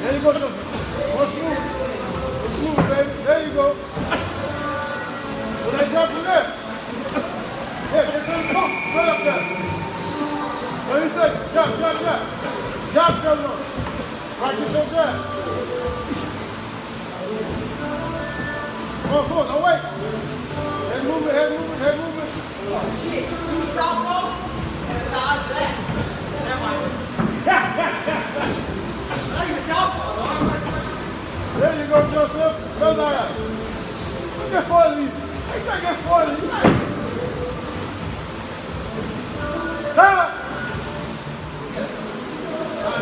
There you go, Joseph. More smooth. More smooth, baby. There you go. Well, let's jump from there. Yeah, get some pump. Right up there. 30 seconds. Jump, jump, jump. Jump, Sheldon. Practice your jab. Come on, don't wait. Head movement, head movement, head movement. Oh, shit. You stop off and dodge that. There you go, Joseph. Well done. Get 40. I said get 40. Time.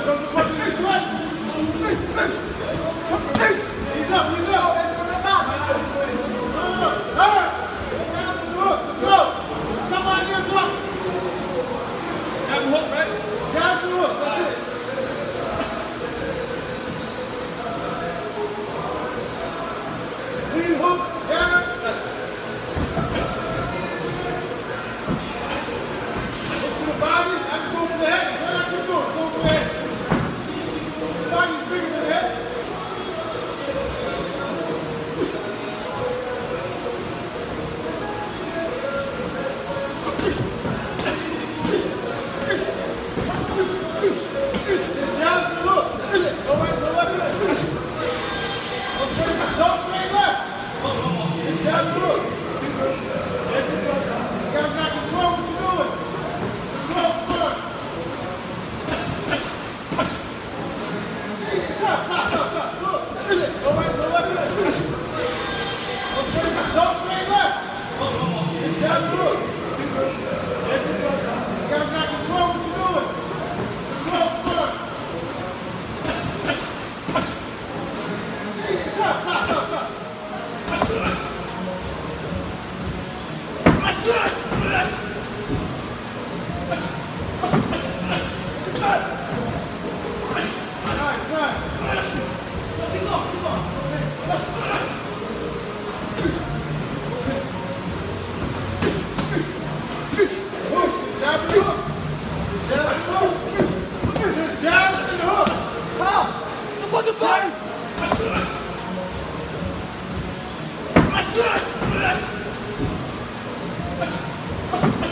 Joseph, push it right. He's up, he's up. Let's go. Somebody get drunk. Jab and hook, right? Jab and hook. That's it. Clean hooks, jab. Look to the body. That's go for the head. That's what I keep doing. Go for the head. The body's bigger than the head. Let's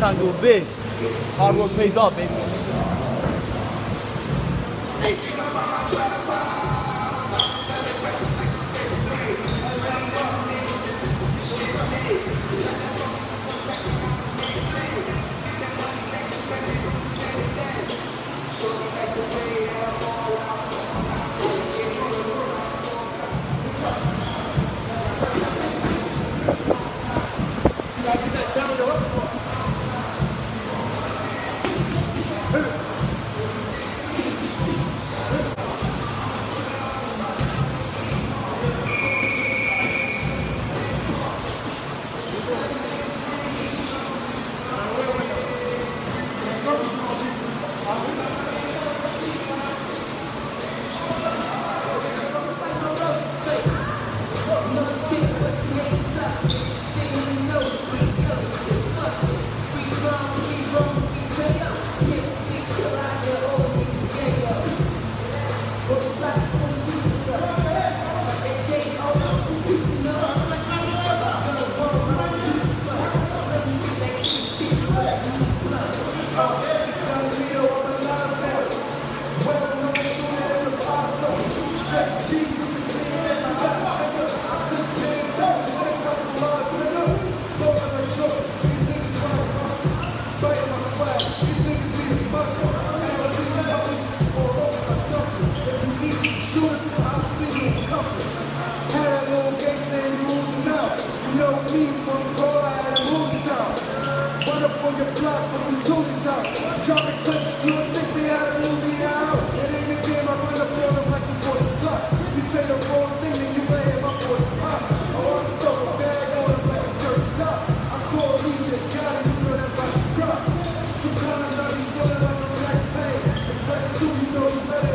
trying to do it big. Hard work pays off, baby. Sometimes I be feeling like a nice pain. If that's true, you know you better